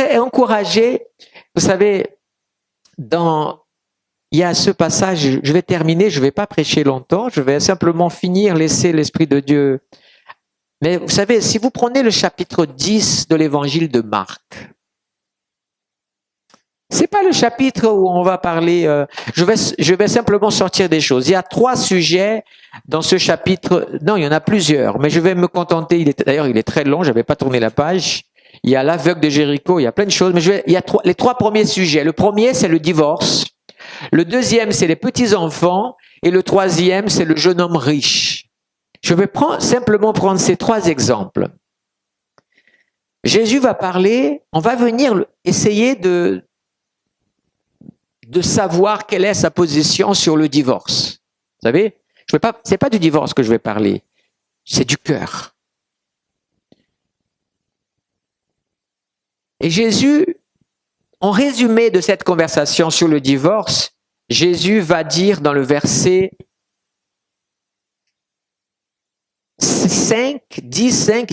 voudrais encourager, vous savez, il y a ce passage, je vais terminer, je ne vais pas prêcher longtemps, je vais simplement finir, laisser l'Esprit de Dieu. Mais vous savez, si vous prenez le chapitre 10 de l'évangile de Marc, c'est pas le chapitre où on va parler, je vais simplement sortir des choses. Il y a 3 sujets dans ce chapitre, non, il y en a plusieurs, mais je vais me contenter, d'ailleurs il est très long, je n'avais pas tourné la page. Il y a l'aveugle de Jéricho, il y a plein de choses, mais il y a les 3 premiers sujets. Le premier, c'est le divorce. Le deuxième, c'est les petits-enfants. Et le troisième, c'est le jeune homme riche. Je vais simplement prendre ces 3 exemples. Jésus va parler, on va venir essayer de savoir quelle est sa position sur le divorce. Vous savez, c'est pas du divorce que je vais parler, c'est du cœur. Et Jésus, en résumé de cette conversation sur le divorce, Jésus va dire dans le verset 5,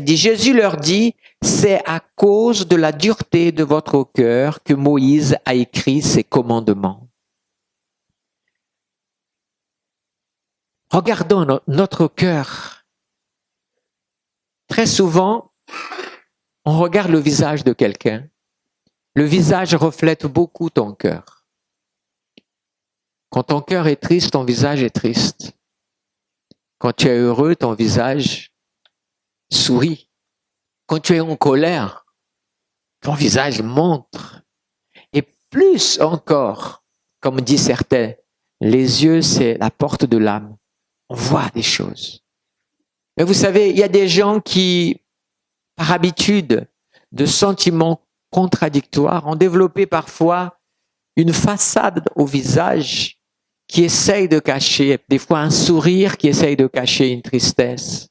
Jésus leur dit, c'est à cause de la dureté de votre cœur que Moïse a écrit ces commandements. Regardons notre cœur. Très souvent, on regarde le visage de quelqu'un. Le visage reflète beaucoup ton cœur. Quand ton cœur est triste, ton visage est triste. Quand tu es heureux, ton visage sourit. Quand tu es en colère, ton visage montre. Et plus encore, comme disent certains, les yeux, c'est la porte de l'âme. On voit des choses. Mais vous savez, il y a des gens qui, par habitude de sentiments contradictoires, ont développé parfois une façade au visage qui essaye de cacher, des fois un sourire qui essaye de cacher une tristesse,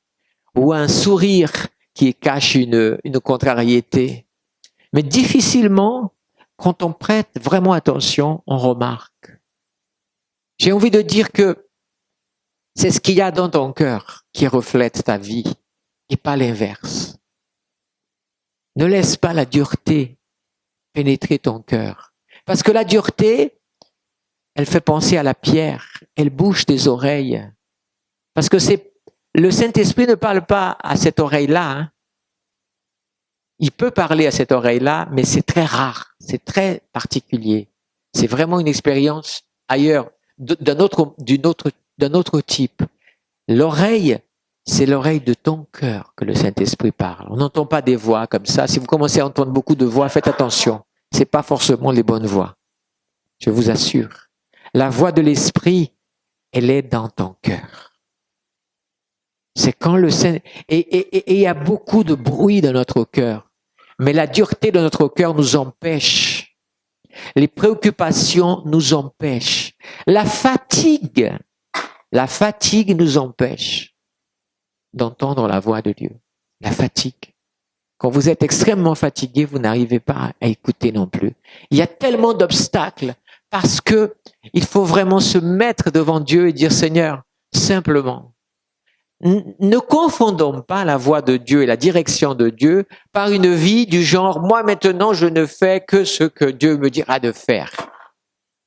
ou un sourire qui cache une contrariété. Mais difficilement, quand on prête vraiment attention, on remarque. J'ai envie de dire que c'est ce qu'il y a dans ton cœur qui reflète ta vie, et pas l'inverse. Ne laisse pas la dureté pénétrer ton cœur. Parce que la dureté, elle fait penser à la pierre, elle bouche des oreilles. Parce que le Saint-Esprit ne parle pas à cette oreille-là. Hein. Il peut parler à cette oreille-là, mais c'est très rare, c'est très particulier. C'est vraiment une expérience ailleurs, d'un autre type. L'oreille, c'est l'oreille de ton cœur que le Saint-Esprit parle. On n'entend pas des voix comme ça. Si vous commencez à entendre beaucoup de voix, faites attention. C'est pas forcément les bonnes voix. Je vous assure. La voix de l'Esprit, elle est dans ton cœur. C'est quand le Saint... Et il y a beaucoup de bruit dans notre cœur. Mais la dureté de notre cœur nous empêche. Les préoccupations nous empêchent. La fatigue nous empêche d'entendre la voix de Dieu. La fatigue. Quand vous êtes extrêmement fatigué, vous n'arrivez pas à écouter non plus. Il y a tellement d'obstacles parce que il faut vraiment se mettre devant Dieu et dire, Seigneur, simplement, ne confondons pas la voix de Dieu et la direction de Dieu par une vie du genre, moi maintenant je ne fais que ce que Dieu me dira de faire.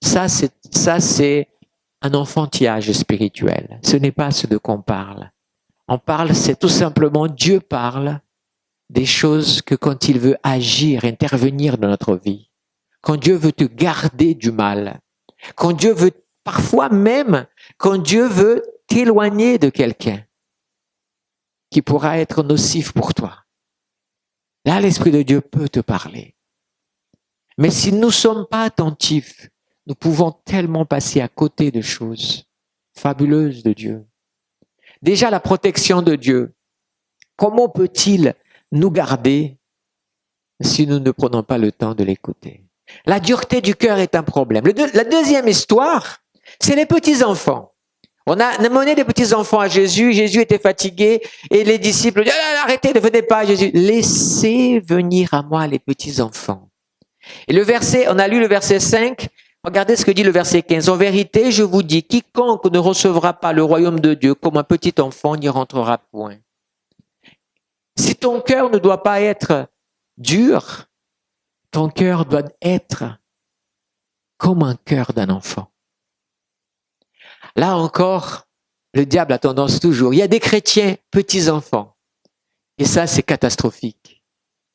Ça c'est un enfantillage spirituel. Ce n'est pas ce de quoi on parle. On parle, c'est tout simplement, Dieu parle des choses que quand il veut agir, intervenir dans notre vie, quand Dieu veut te garder du mal, quand Dieu veut, parfois même, quand Dieu veut t'éloigner de quelqu'un qui pourra être nocif pour toi. Là, l'Esprit de Dieu peut te parler. Mais si nous ne sommes pas attentifs, nous pouvons tellement passer à côté de choses fabuleuses de Dieu. Déjà, la protection de Dieu. Comment peut-il nous garder si nous ne prenons pas le temps de l'écouter? La dureté du cœur est un problème. La deuxième histoire, c'est les petits-enfants. On a amené des petits-enfants à Jésus. Jésus était fatigué et les disciples disent « Arrêtez, ne venez pas, Jésus. Laissez venir à moi les petits-enfants. » Et on a lu le verset 5. Regardez ce que dit le verset 15. « En vérité, je vous dis, quiconque ne recevra pas le royaume de Dieu comme un petit enfant n'y rentrera point. » Si ton cœur ne doit pas être dur, ton cœur doit être comme un cœur d'un enfant. Là encore, le diable a tendance toujours. Il y a des chrétiens petits-enfants. Et ça, c'est catastrophique.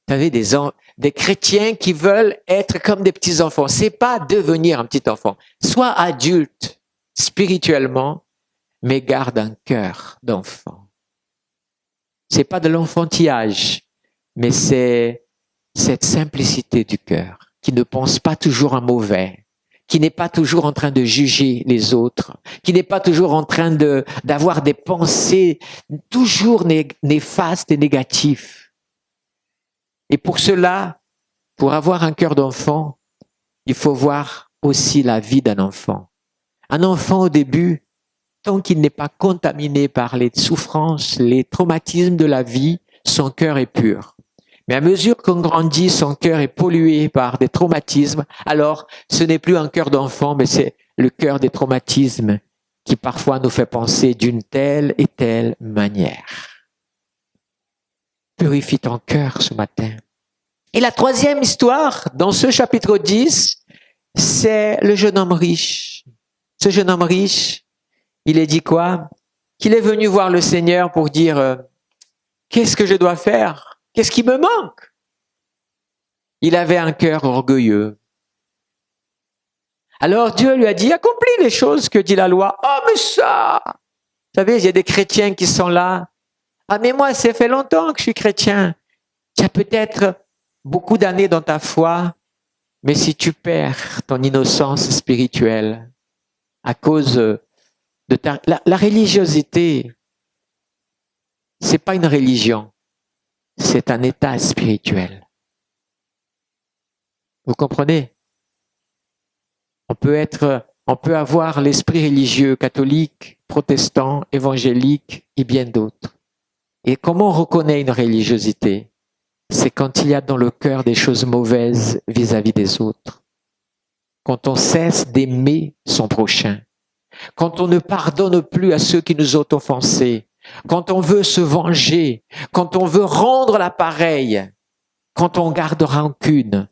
Vous savez, des chrétiens qui veulent être comme des petits-enfants. C'est pas devenir un petit enfant. Sois adulte spirituellement, mais garde un cœur d'enfant. C'est pas de l'enfantillage, mais c'est cette simplicité du cœur qui ne pense pas toujours en mauvais, qui n'est pas toujours en train de juger les autres, qui n'est pas toujours en train d'avoir des pensées toujours néfastes et négatives. Et pour cela, pour avoir un cœur d'enfant, il faut voir aussi la vie d'un enfant. Un enfant au début, tant qu'il n'est pas contaminé par les souffrances, les traumatismes de la vie, son cœur est pur. Mais à mesure qu'on grandit, son cœur est pollué par des traumatismes. Alors, ce n'est plus un cœur d'enfant, mais c'est le cœur des traumatismes qui parfois nous fait penser d'une telle et telle manière. Purifie ton cœur ce matin. Et la troisième histoire, dans ce chapitre 10, c'est le jeune homme riche. Ce jeune homme riche, il est dit quoi? Qu'il est venu voir le Seigneur pour dire qu'est-ce que je dois faire? Qu'est-ce qui me manque? Il avait un cœur orgueilleux. Alors Dieu lui a dit, accomplis les choses que dit la loi. Oh, mais ça! Vous savez, il y a des chrétiens qui sont là. Ah, mais moi, ça fait longtemps que je suis chrétien. Tu as peut-être beaucoup d'années dans ta foi, mais si tu perds ton innocence spirituelle à cause de la religiosité, c'est pas une religion. C'est un état spirituel. Vous comprenez? On peut avoir l'esprit religieux catholique, protestant, évangélique et bien d'autres. Et comment on reconnaît une religiosité? C'est quand il y a dans le cœur des choses mauvaises vis-à-vis des autres. Quand on cesse d'aimer son prochain. Quand on ne pardonne plus à ceux qui nous ont offensés. Quand on veut se venger, quand on veut rendre l'appareil, quand on garde rancune,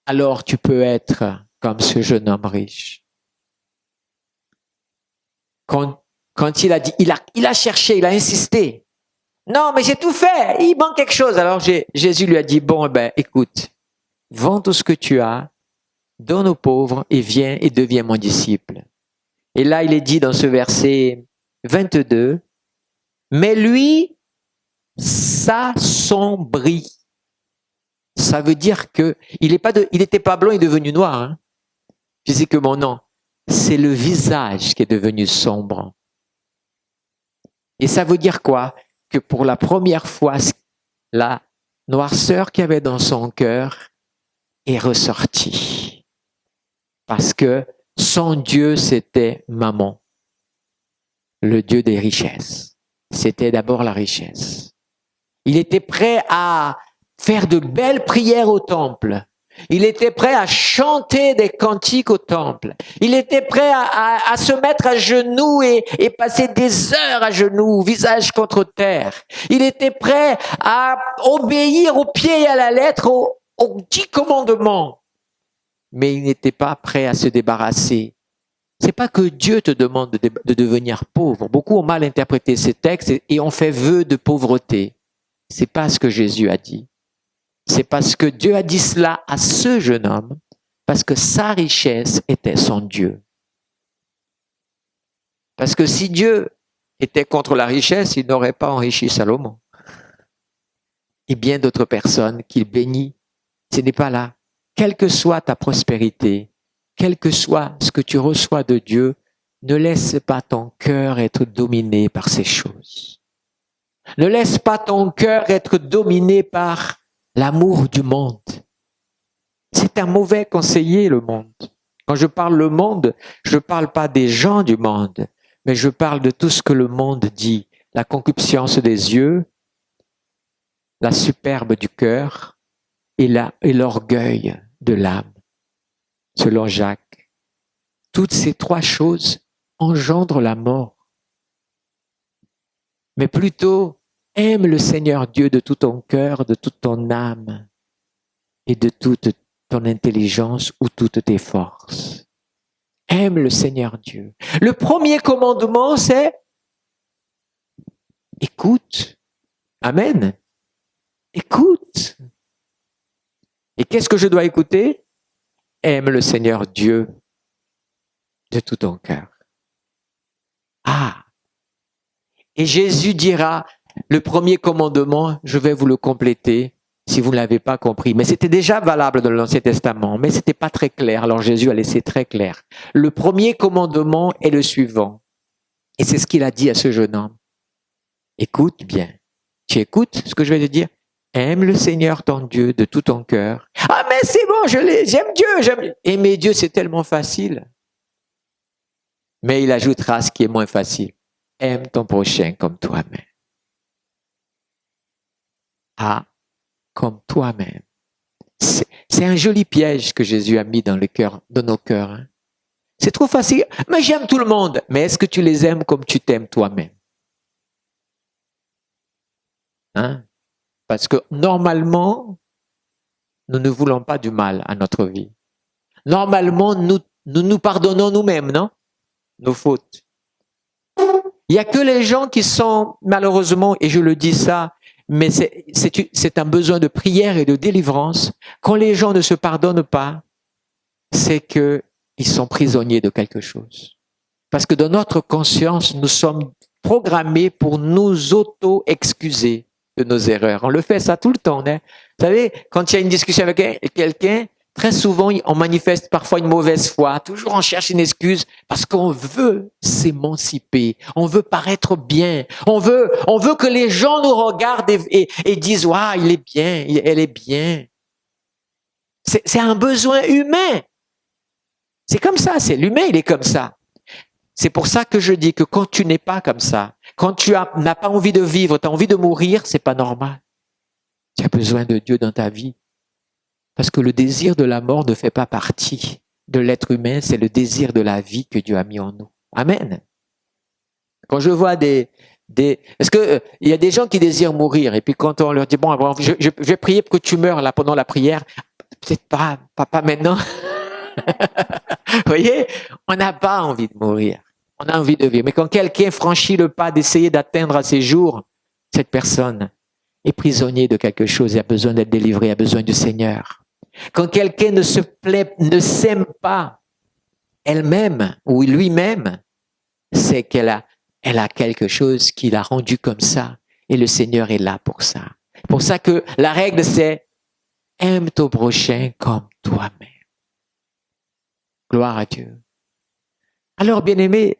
alors tu peux être comme ce jeune homme riche. Quand il a dit, il a cherché, il a insisté. Non, mais j'ai tout fait, il manque quelque chose. Alors Jésus lui a dit, bon, écoute, vends tout ce que tu as, donne aux pauvres et viens et deviens mon disciple. Et là, il est dit dans ce verset 22, mais lui s'assombrit. Ça veut dire que il n'était pas blanc, il est devenu noir. Hein. Physiquement, non. C'est le visage qui est devenu sombre. Et ça veut dire quoi? Que pour la première fois, la noirceur qu'il y avait dans son cœur est ressortie. Parce que son Dieu, c'était Mammon, le Dieu des richesses. C'était d'abord la richesse. Il était prêt à faire de belles prières au temple. Il était prêt à chanter des cantiques au temple. Il était prêt à se mettre à genoux et passer des heures à genoux, visage contre terre. Il était prêt à obéir au pied et à la lettre aux 10 commandements. Mais il n'était pas prêt à se débarrasser. C'est pas que Dieu te demande de devenir pauvre. Beaucoup ont mal interprété ces textes et ont fait vœu de pauvreté. C'est pas ce que Jésus a dit. C'est parce que Dieu a dit cela à ce jeune homme, parce que sa richesse était son Dieu. Parce que si Dieu était contre la richesse, il n'aurait pas enrichi Salomon. Et bien d'autres personnes qu'il bénit. Ce n'est pas là. Quelle que soit ta prospérité, quel que soit ce que tu reçois de Dieu, ne laisse pas ton cœur être dominé par ces choses. Ne laisse pas ton cœur être dominé par l'amour du monde. C'est un mauvais conseiller, le monde. Quand je parle le monde, je ne parle pas des gens du monde, mais je parle de tout ce que le monde dit. La concupiscence des yeux, la superbe du cœur et l'orgueil de l'âme. Selon Jacques, toutes ces trois choses engendrent la mort. Mais plutôt, aime le Seigneur Dieu de tout ton cœur, de toute ton âme. et de toute ton intelligence ou toutes tes forces. Aime le Seigneur Dieu. Le premier commandement, c'est écoute. Amen. Écoute. Et qu'est-ce que je dois écouter? Aime le Seigneur Dieu de tout ton cœur. Ah. Et Jésus dira, le premier commandement, je vais vous le compléter si vous ne l'avez pas compris. Mais c'était déjà valable dans l'Ancien Testament, mais c'était pas très clair. Alors Jésus a laissé très clair. Le premier commandement est le suivant. Et c'est ce qu'il a dit à ce jeune homme. Écoute bien. Tu écoutes ce que je vais te dire? Aime le Seigneur ton Dieu de tout ton cœur. Ah mais c'est bon, j'aime Dieu. Aimer Dieu, c'est tellement facile. Mais il ajoutera ce qui est moins facile. Aime ton prochain comme toi-même. Ah, comme toi-même. C'est un joli piège que Jésus a mis dans nos cœurs. Hein. C'est trop facile. Mais j'aime tout le monde. Mais est-ce que tu les aimes comme tu t'aimes toi-même? Hein? Parce que normalement, nous ne voulons pas du mal à notre vie. Normalement, nous pardonnons nous-mêmes, non? Nos fautes. Il n'y a que les gens qui sont, malheureusement, et je le dis ça, mais c'est un besoin de prière et de délivrance. Quand les gens ne se pardonnent pas, c'est qu'ils sont prisonniers de quelque chose. Parce que dans notre conscience, nous sommes programmés pour nous auto-excuser de nos erreurs. On le fait ça tout le temps. Hein. Vous savez, quand il y a une discussion avec quelqu'un, très souvent, on manifeste parfois une mauvaise foi. Toujours on cherche une excuse parce qu'on veut s'émanciper. On veut paraître bien. On veut que les gens nous regardent et disent, waouh, il est bien, elle est bien. C'est un besoin humain. C'est comme ça, c'est l'humain, il est comme ça. C'est pour ça que je dis que quand tu n'es pas comme ça, quand tu n'as pas envie de vivre, tu as envie de mourir, c'est pas normal. Tu as besoin de Dieu dans ta vie. Parce que le désir de la mort ne fait pas partie de l'être humain, c'est le désir de la vie que Dieu a mis en nous. Amen. Quand je vois parce que il y a des gens qui désirent mourir, et puis quand on leur dit, bon, je vais prier pour que tu meurs là pendant la prière, peut-être pas maintenant. Vous voyez, on n'a pas envie de mourir. On a envie de vivre. Mais quand quelqu'un franchit le pas d'essayer d'atteindre à ses jours, cette personne est prisonnier de quelque chose et a besoin d'être délivré, a besoin du Seigneur. Quand quelqu'un ne s'aime pas elle-même ou lui-même, c'est qu'elle a quelque chose qui l'a rendu comme ça. Et le Seigneur est là pour ça. C'est pour ça que la règle, c'est aime ton prochain comme toi-même. Gloire à Dieu. Alors, bien-aimé,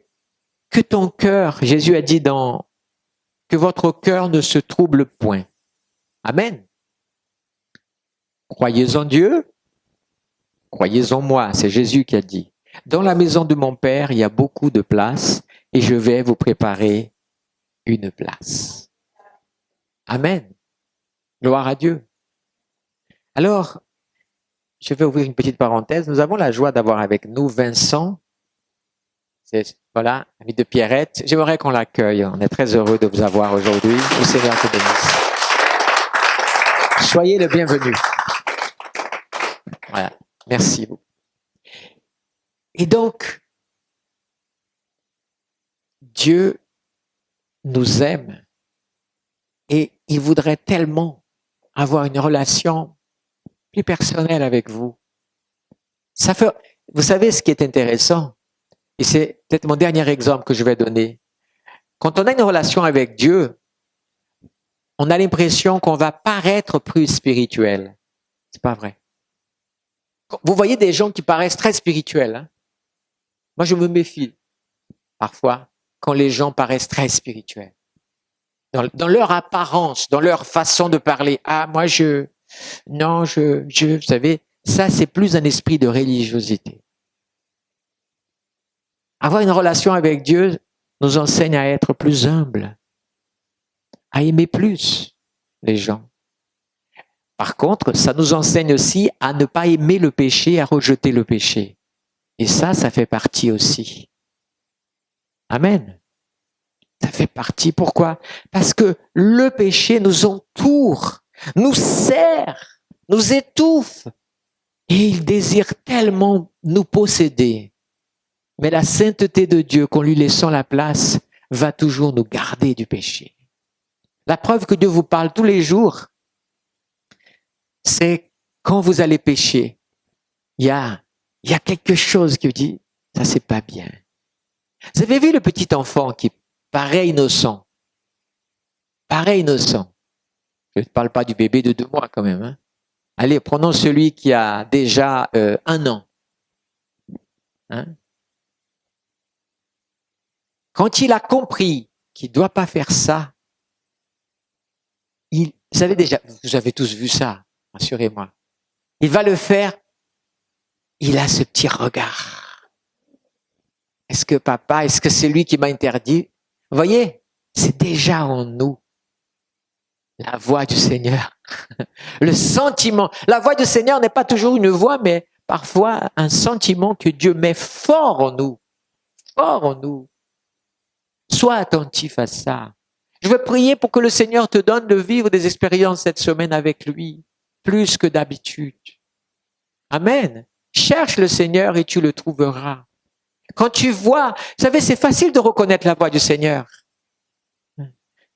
que ton cœur, Jésus a dit que votre cœur ne se trouble point. Amen. Croyez en Dieu, croyez en moi, c'est Jésus qui a dit. Dans la maison de mon Père, il y a beaucoup de places et je vais vous préparer une place. Amen. Gloire à Dieu. Alors, je vais ouvrir une petite parenthèse. Nous avons la joie d'avoir avec nous Vincent. Voilà, ami de Pierrette. J'aimerais qu'on l'accueille. On est très heureux de vous avoir aujourd'hui. Le Seigneur te bénisse. Soyez le bienvenu. Voilà, merci beaucoup. Et donc, Dieu nous aime et il voudrait tellement avoir une relation plus personnelle avec vous. Vous savez ce qui est intéressant, et c'est peut-être mon dernier exemple que je vais donner. Quand on a une relation avec Dieu, on a l'impression qu'on va paraître plus spirituel. C'est pas vrai. Vous voyez des gens qui paraissent très spirituels. Hein? Moi, je me méfie parfois quand les gens paraissent très spirituels. Dans leur apparence, dans leur façon de parler. Ah, moi, vous savez, ça, c'est plus un esprit de religiosité. Avoir une relation avec Dieu nous enseigne à être plus humbles, à aimer plus les gens. Par contre, ça nous enseigne aussi à ne pas aimer le péché, à rejeter le péché. Et ça fait partie aussi. Amen. Ça fait partie. Pourquoi? Parce que le péché nous entoure, nous sert nous étouffe. Et il désire tellement nous posséder. Mais la sainteté de Dieu, qu'en lui laissant la place, va toujours nous garder du péché. La preuve que Dieu vous parle tous les jours, c'est quand vous allez pécher, il y a quelque chose qui vous dit, ça c'est pas bien. Vous avez vu le petit enfant qui paraît innocent? Paraît innocent. Je ne parle pas du bébé de 2 mois quand même. Hein. Allez, prenons celui qui a déjà 1 an. Hein? Quand il a compris qu'il ne doit pas faire ça, vous savez déjà, vous avez tous vu ça, rassurez-moi. Il va le faire, il a ce petit regard. Est-ce que c'est lui qui m'a interdit? Vous voyez, c'est déjà en nous. La voix du Seigneur. Le sentiment. La voix du Seigneur n'est pas toujours une voix, mais parfois un sentiment que Dieu met fort en nous. Fort en nous. Sois attentif à ça. Je veux prier pour que le Seigneur te donne de vivre des expériences cette semaine avec lui, plus que d'habitude. Amen. Cherche le Seigneur et tu le trouveras. Quand tu vois, vous savez, c'est facile de reconnaître la voix du Seigneur.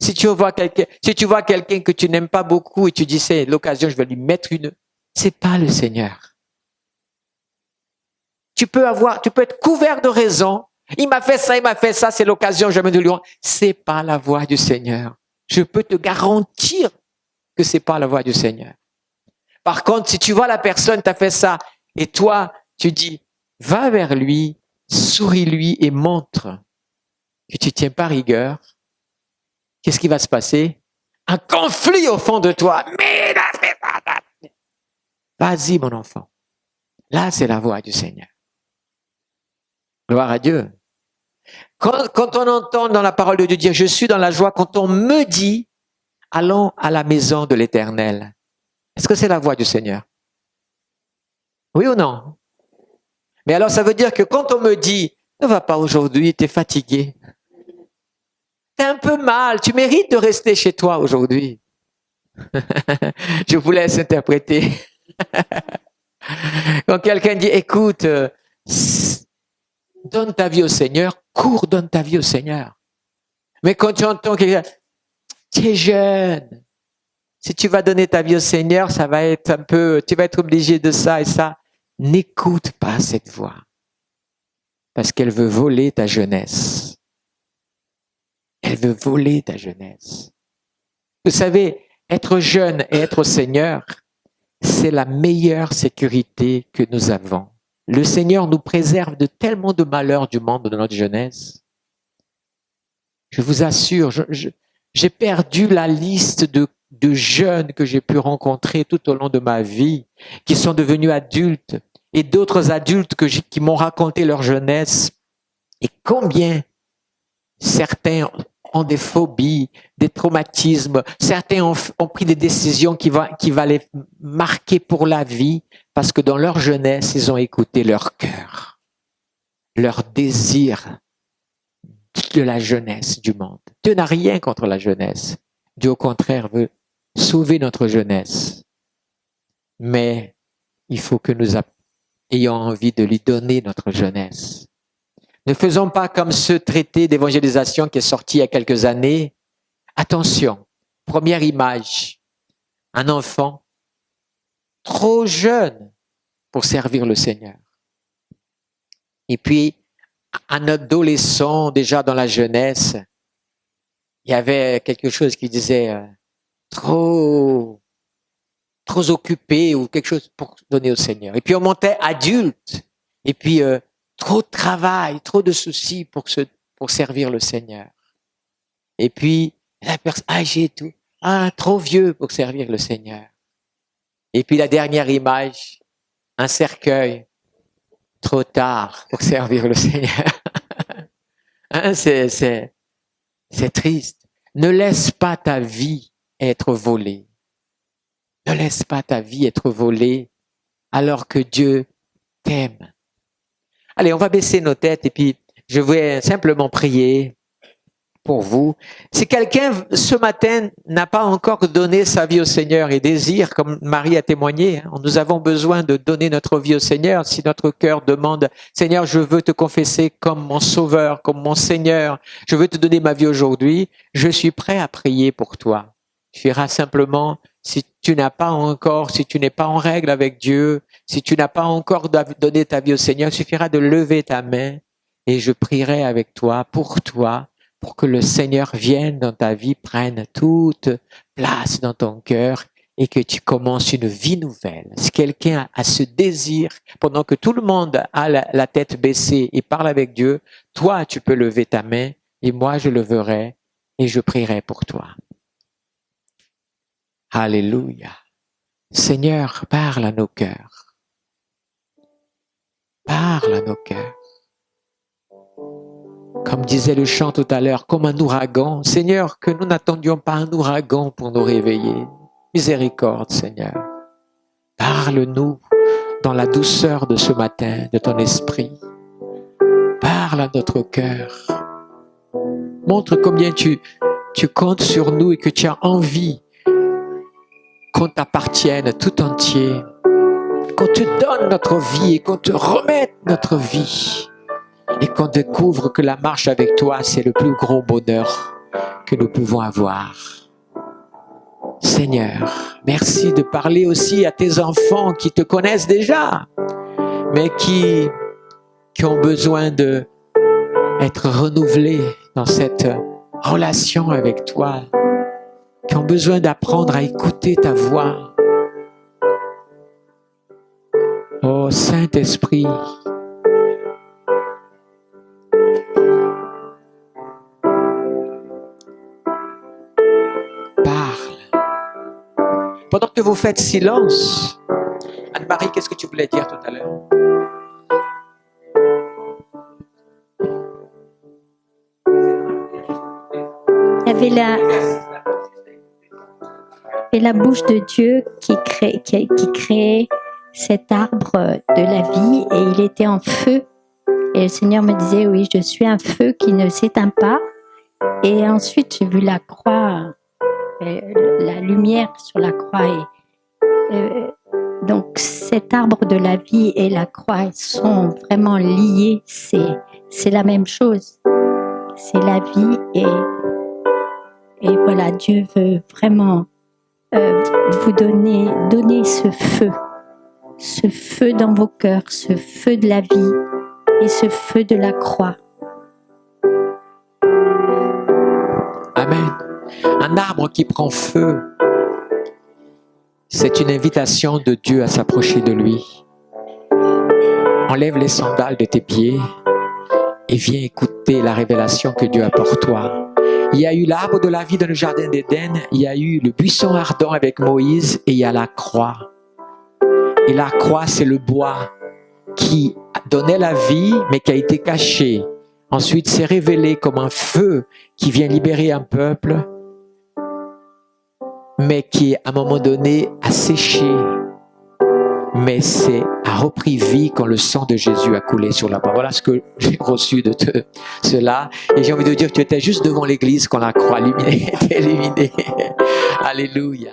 Si tu vois quelqu'un que tu n'aimes pas beaucoup et tu dis c'est l'occasion, je vais lui mettre c'est pas le Seigneur. Tu peux être couvert de raisons. Il m'a fait ça, c'est l'occasion, je vais de lui rendre. C'est pas la voix du Seigneur. Je peux te garantir que c'est pas la voix du Seigneur. Par contre, si tu vois la personne t'a fait ça et toi, tu dis, va vers lui, souris-lui et montre que tu tiens pas rigueur. Qu'est-ce qui va se passer? Un conflit au fond de toi. Mais là, c'est pas. Vas-y, mon enfant. Là, c'est la voix du Seigneur. Gloire à Dieu. Quand on entend dans la parole de Dieu dire, je suis dans la joie, quand on me dit, allons à la maison de l'Éternel. Est-ce que c'est la voix du Seigneur? Oui ou non? Mais alors, ça veut dire que quand on me dit, ne va pas aujourd'hui, tu es fatigué. T'es un peu mal, tu mérites de rester chez toi aujourd'hui. Je vous laisse interpréter. Quand quelqu'un dit, écoute, donne ta vie au Seigneur, donne ta vie au Seigneur. Mais quand tu entends quelqu'un, tu es jeune, si tu vas donner ta vie au Seigneur, ça va être tu vas être obligé de ça et ça. N'écoute pas cette voix, parce qu'elle veut voler ta jeunesse. Elle veut voler ta jeunesse. Vous savez, être jeune et être au Seigneur, c'est la meilleure sécurité que nous avons. Le Seigneur nous préserve de tellement de malheurs du monde de notre jeunesse. Je vous assure, j'ai perdu la liste de jeunes que j'ai pu rencontrer tout au long de ma vie, qui sont devenus adultes, et d'autres adultes qui m'ont raconté leur jeunesse. Et combien certains ont des phobies, des traumatismes. Certains ont pris des décisions qui va les marquer pour la vie parce que dans leur jeunesse, ils ont écouté leur cœur, leur désir de la jeunesse du monde. Dieu n'a rien contre la jeunesse. Dieu, au contraire, veut sauver notre jeunesse. Mais il faut que nous ayons envie de lui donner notre jeunesse. Ne faisons pas comme ce traité d'évangélisation qui est sorti il y a quelques années. Attention, première image, un enfant trop jeune pour servir le Seigneur. Et puis, un adolescent déjà dans la jeunesse, il y avait quelque chose qui disait trop occupé ou quelque chose pour donner au Seigneur. Et puis on montait adulte, et puis trop de travail, trop de soucis pour servir le Seigneur. Et puis, la personne âgée et tout, trop vieux pour servir le Seigneur. Et puis la dernière image, un cercueil, trop tard pour servir le Seigneur. C'est triste. Ne laisse pas ta vie être volée. Ne laisse pas ta vie être volée alors que Dieu t'aime. Allez, on va baisser nos têtes et puis je vais simplement prier pour vous. Si quelqu'un ce matin n'a pas encore donné sa vie au Seigneur et désire, comme Marie a témoigné, nous avons besoin de donner notre vie au Seigneur. Si notre cœur demande, Seigneur, je veux te confesser comme mon Sauveur, comme mon Seigneur, je veux te donner ma vie aujourd'hui, je suis prêt à prier pour toi. Il suffira simplement, si tu n'as pas encore, si tu n'es pas en règle avec Dieu, si tu n'as pas encore donné ta vie au Seigneur, il suffira de lever ta main et je prierai avec toi, pour que le Seigneur vienne dans ta vie, prenne toute place dans ton cœur et que tu commences une vie nouvelle. Si quelqu'un a ce désir, pendant que tout le monde a la tête baissée et parle avec Dieu, toi, tu peux lever ta main et moi, je leverai et je prierai pour toi. Alléluia. Seigneur, parle à nos cœurs. Parle à nos cœurs. Comme disait le chant tout à l'heure, comme un ouragan. Seigneur, que nous n'attendions pas un ouragan pour nous réveiller. Miséricorde, Seigneur. Parle-nous dans la douceur de ce matin, de ton esprit. Parle à notre cœur. Montre combien tu comptes sur nous et que tu as envie qu'on t'appartienne tout entier. Qu'on te donne notre vie et qu'on te remette notre vie. Et qu'on découvre que la marche avec toi, c'est le plus gros bonheur que nous pouvons avoir. Seigneur, merci de parler aussi à tes enfants qui te connaissent déjà, mais qui ont besoin d'être renouvelés dans cette relation avec toi, qui ont besoin d'apprendre à écouter ta voix. Oh Saint-Esprit, pendant que vous faites silence, Anne-Marie, qu'est-ce que tu voulais dire tout à l'heure? Il y avait la bouche de Dieu qui créait cet arbre de la vie et il était en feu. Et le Seigneur me disait, oui, je suis un feu qui ne s'éteint pas. Et ensuite, j'ai vu la croix, la lumière sur la croix. Donc, cet arbre de la vie et la croix sont vraiment liés. C'est la même chose. C'est la vie et voilà, Dieu veut vraiment vous donner ce feu dans vos cœurs, ce feu de la vie et ce feu de la croix. Amen. Un arbre qui prend feu, c'est une invitation de Dieu à s'approcher de lui. Enlève les sandales de tes pieds et viens écouter la révélation que Dieu a pour toi. Il y a eu l'arbre de la vie dans le jardin d'Éden, il y a eu le buisson ardent avec Moïse et il y a la croix. Et la croix, c'est le bois qui donnait la vie mais qui a été caché. Ensuite, c'est révélé comme un feu qui vient libérer un peuple, mais qui, à un moment donné, a séché. Mais a repris vie quand le sang de Jésus a coulé sur la croix. Voilà ce que j'ai reçu de cela. Et j'ai envie de dire que tu étais juste devant l'église quand la croix était illuminée. Alléluia.